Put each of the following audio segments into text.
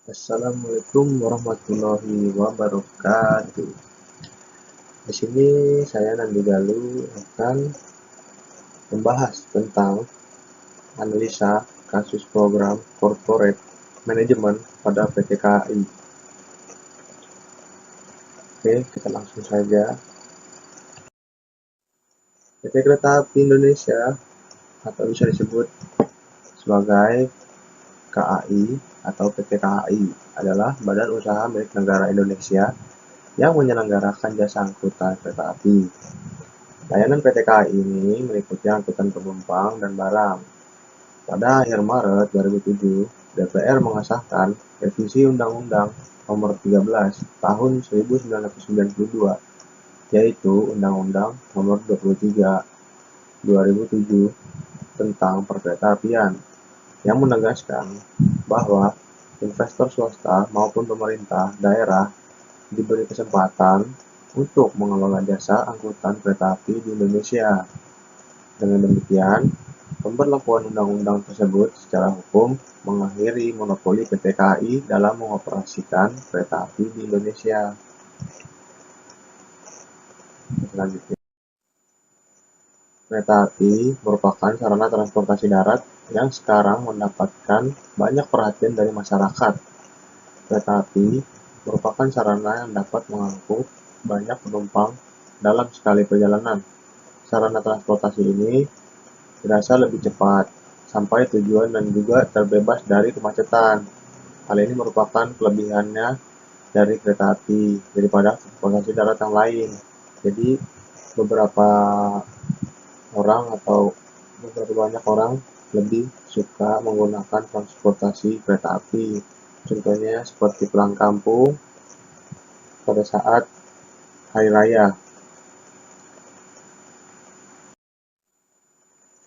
Assalamualaikum warahmatullahi wabarakatuh. Di sini saya Nandi Galu akan membahas tentang analisa kasus program corporate management pada PT KAI. Oke, kita langsung saja. PT Kereta Api Indonesia atau bisa disebut sebagai KAI atau PT KAI adalah badan usaha milik negara Indonesia yang menyelenggarakan jasa angkutan kereta api. Layanan PT KAI ini meliputi angkutan penumpang dan barang. Pada akhir Maret 2007, DPR mengesahkan revisi Undang-Undang Nomor 13 Tahun 1992, yaitu Undang-Undang Nomor 23 2007 tentang perkeretaapian, yang menegaskan bahwa investor swasta maupun pemerintah daerah diberi kesempatan untuk mengelola jasa angkutan kereta api di Indonesia. Dengan demikian, pemberlakuan undang-undang tersebut secara hukum mengakhiri monopoli PT KAI dalam mengoperasikan kereta api di Indonesia. Selanjutnya, kereta api merupakan sarana transportasi darat yang sekarang mendapatkan banyak perhatian dari masyarakat. Kereta api merupakan sarana yang dapat mengangkut banyak penumpang dalam sekali perjalanan. Sarana transportasi ini dirasa lebih cepat sampai tujuan dan juga terbebas dari kemacetan. Hal ini merupakan kelebihannya dari kereta api daripada transportasi darat yang lain. Jadi beberapa orang atau beberapa banyak orang lebih suka menggunakan transportasi kereta api. Contohnya seperti pulang kampung pada saat hari raya.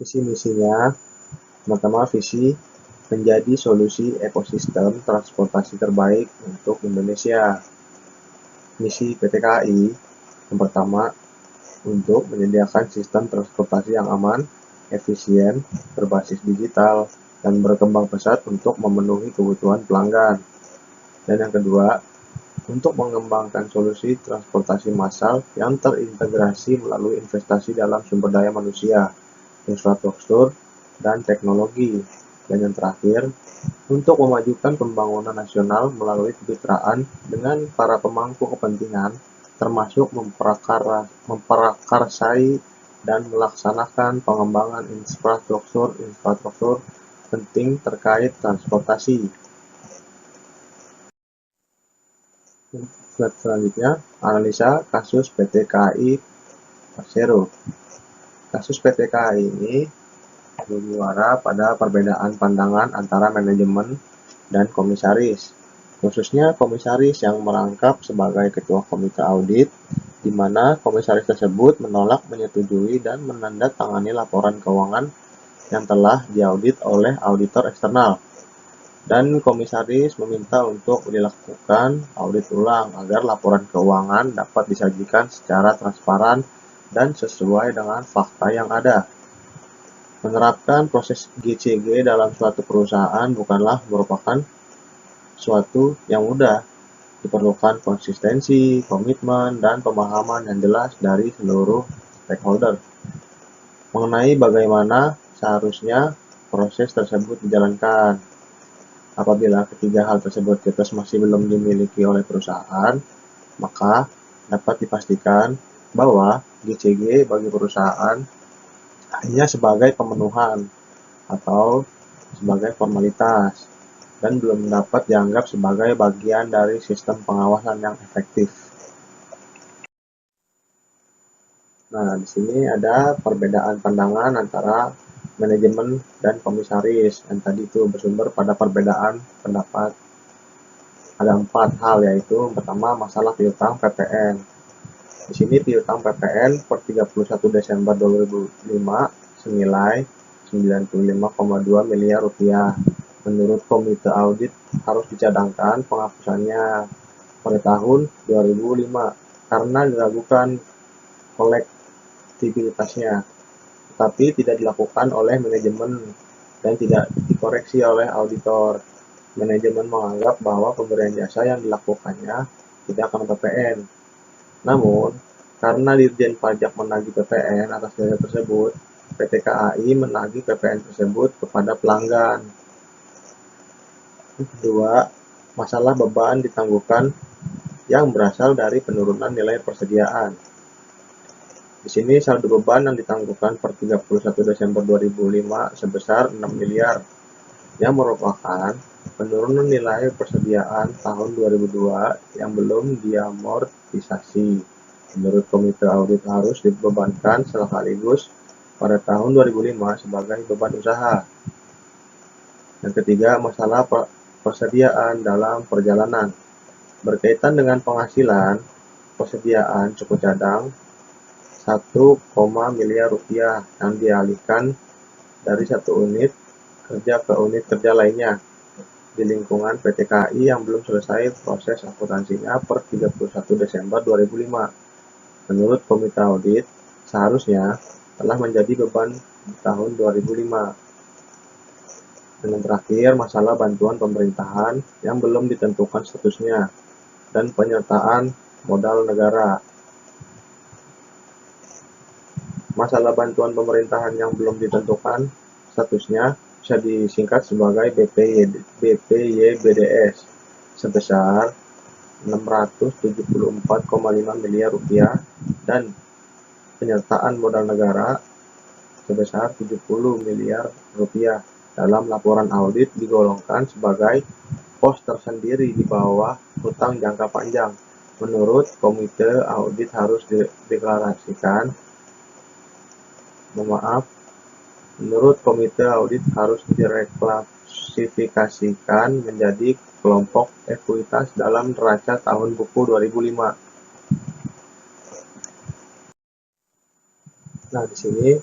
Visi misinya, pertama visi menjadi solusi ekosistem transportasi terbaik untuk Indonesia. Misi PT KAI yang pertama, untuk menyediakan sistem transportasi yang aman, efisien, berbasis digital, dan berkembang pesat untuk memenuhi kebutuhan pelanggan. Dan yang kedua, untuk mengembangkan solusi transportasi massal yang terintegrasi melalui investasi dalam sumber daya manusia, infrastruktur, dan teknologi. Dan yang terakhir, untuk memajukan pembangunan nasional melalui kemitraan dengan para pemangku kepentingan, termasuk memprakarsai dan melaksanakan pengembangan infrastruktur penting terkait transportasi. Selanjutnya, analisa kasus PT KAI Persero. Kasus PT KAI ini bermuara pada perbedaan pandangan antara manajemen dan komisaris, khususnya komisaris yang merangkap sebagai ketua komite audit, di mana komisaris tersebut menolak menyetujui dan menandatangani laporan keuangan yang telah diaudit oleh auditor eksternal. Dan komisaris meminta untuk dilakukan audit ulang agar laporan keuangan dapat disajikan secara transparan dan sesuai dengan fakta yang ada. Menerapkan proses GCG dalam suatu perusahaan bukanlah merupakan suatu yang mudah. Diperlukan konsistensi, komitmen, dan pemahaman yang jelas dari seluruh stakeholder mengenai bagaimana seharusnya proses tersebut dijalankan. Apabila ketiga hal tersebut masih belum dimiliki oleh perusahaan, maka dapat dipastikan bahwa GCG bagi perusahaan hanya sebagai pemenuhan atau sebagai formalitas dan belum dapat dianggap sebagai bagian dari sistem pengawasan yang efektif. Nah, di sini ada perbedaan pandangan antara manajemen dan komisaris yang tadi itu bersumber pada perbedaan pendapat. Ada 4 hal, yaitu pertama masalah piutang PPN. Di sini piutang PPN per 31 Desember 2005 senilai 95,2 miliar rupiah. Menurut komite audit harus dicadangkan penghapusannya pada tahun 2005 karena diragukan kolektibilitasnya, tetapi tidak dilakukan oleh manajemen dan tidak dikoreksi oleh auditor. Manajemen menganggap bahwa pemberian jasa yang dilakukannya tidak akan PPN. Namun, karena Dirjen Pajak menagih PPN atas jasa tersebut, PT KAI menagih PPN tersebut kepada pelanggan. Kedua, masalah beban ditangguhkan yang berasal dari penurunan nilai persediaan. Di sini saldo beban yang ditangguhkan per 31 Desember 2005 sebesar 6 miliar, yang merupakan penurunan nilai persediaan tahun 2002 yang belum diamortisasi. Menurut Komite Audit harus dibebankan sekaligus pada tahun 2005 sebagai beban usaha. Yang ketiga, masalah persediaan dalam perjalanan. Berkaitan dengan penghasilan, persediaan cukup cadang 1, miliar rupiah yang dialihkan dari satu unit kerja ke unit kerja lainnya di lingkungan PT KAI yang belum selesai proses akuntansinya per 31 Desember 2005. Menurut Komite Audit, seharusnya telah menjadi beban di tahun 2005. Dan yang terakhir, masalah bantuan pemerintahan yang belum ditentukan statusnya dan penyertaan modal negara. Masalah bantuan pemerintahan yang belum ditentukan statusnya bisa disingkat sebagai BPYBDS sebesar 674,5 miliar rupiah dan penyertaan modal negara sebesar 70 miliar rupiah. Dalam laporan audit digolongkan sebagai pos tersendiri di bawah hutang jangka panjang. Menurut Komite Audit harus dideklarasikan Menurut Komite Audit harus direklasifikasikan menjadi kelompok ekuitas dalam neraca tahun buku 2005. Nah, di sini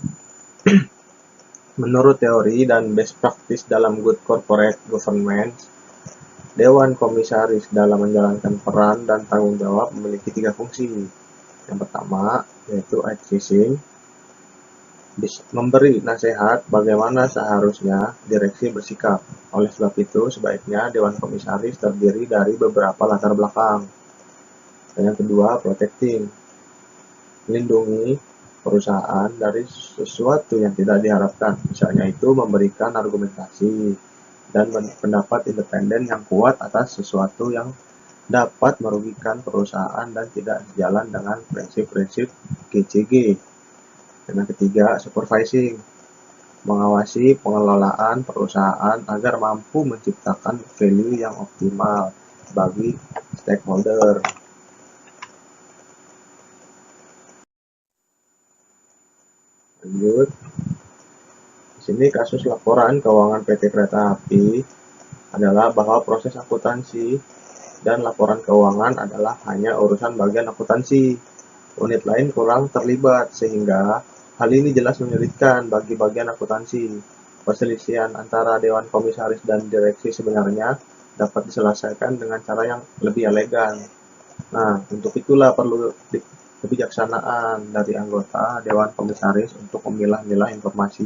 menurut teori dan best practice dalam Good Corporate Governance, Dewan Komisaris dalam menjalankan peran dan tanggung jawab memiliki 3 fungsi. Yang pertama, yaitu advising, memberi nasihat bagaimana seharusnya direksi bersikap. Oleh sebab itu, sebaiknya Dewan Komisaris terdiri dari beberapa latar belakang. Dan yang kedua, protecting, melindungi perusahaan dari sesuatu yang tidak diharapkan. Misalnya itu memberikan argumentasi dan pendapat independen yang kuat atas sesuatu yang dapat merugikan perusahaan dan tidak sejalan dengan prinsip-prinsip GCG. Dan yang ketiga, supervising, mengawasi pengelolaan perusahaan agar mampu menciptakan value yang optimal bagi stakeholder. Lanjut. Di sini kasus laporan keuangan PT Kereta Api adalah bahwa proses akuntansi dan laporan keuangan adalah hanya urusan bagian akuntansi. Unit lain kurang terlibat sehingga hal ini jelas menyulitkan bagi bagian akuntansi. Perselisihan antara Dewan Komisaris dan direksi sebenarnya dapat diselesaikan dengan cara yang lebih elegan. Nah, untuk itulah perlu kebijaksanaan dari anggota Dewan Komisaris untuk memilah-milah informasi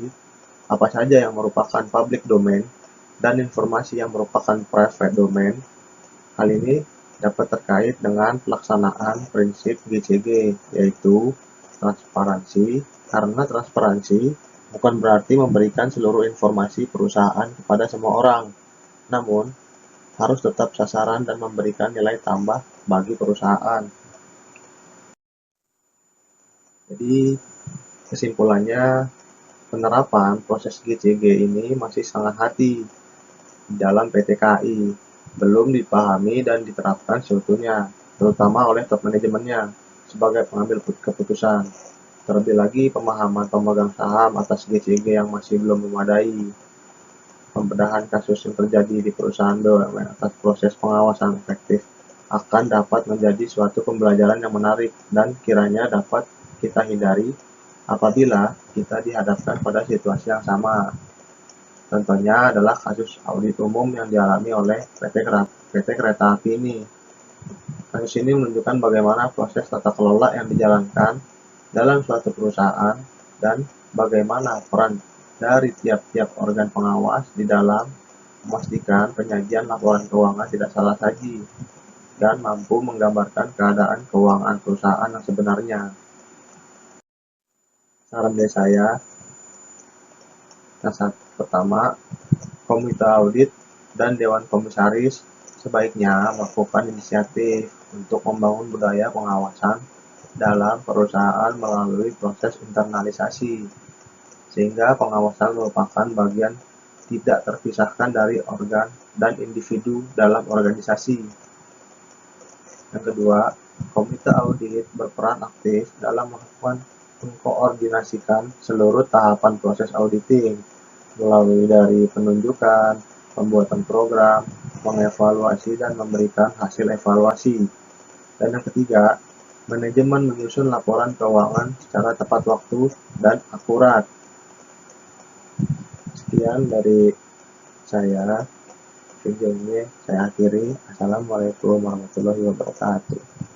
apa saja yang merupakan public domain dan informasi yang merupakan private domain. Hal ini dapat terkait dengan pelaksanaan prinsip GCG, yaitu transparansi, karena transparansi bukan berarti memberikan seluruh informasi perusahaan kepada semua orang, namun harus tetap sasaran dan memberikan nilai tambah bagi perusahaan. Jadi, kesimpulannya, penerapan proses GCG ini masih sangat hati dalam PT KAI, belum dipahami dan diterapkan seutuhnya, terutama oleh top manajemennya sebagai pengambil keputusan. Terlebih lagi, pemahaman pemegang saham atas GCG yang masih belum memadai. Pembedahan kasus yang terjadi di perusahaan BUMN atas proses pengawasan efektif akan dapat menjadi suatu pembelajaran yang menarik dan kiranya dapat kita hindari apabila kita dihadapkan pada situasi yang sama. Contohnya adalah kasus audit umum yang dialami oleh PT Kereta Api ini. Kasus ini menunjukkan bagaimana proses tata kelola yang dijalankan dalam suatu perusahaan dan bagaimana peran dari tiap-tiap organ pengawas di dalam memastikan penyajian laporan keuangan tidak salah saji dan mampu menggambarkan keadaan keuangan perusahaan yang sebenarnya. Saran dari saya, pertama, komite audit dan dewan komisaris sebaiknya melakukan inisiatif untuk membangun budaya pengawasan dalam perusahaan melalui proses internalisasi, sehingga pengawasan merupakan bagian tidak terpisahkan dari organ dan individu dalam organisasi. Yang kedua, komite audit berperan aktif dalam mengkoordinasikan seluruh tahapan proses auditing, melalui dari penunjukan, pembuatan program, mengevaluasi dan memberikan hasil evaluasi. Dan yang ketiga, manajemen menyusun laporan keuangan secara tepat waktu dan akurat. Sekian dari saya, video ini saya akhiri. Assalamualaikum warahmatullahi wabarakatuh.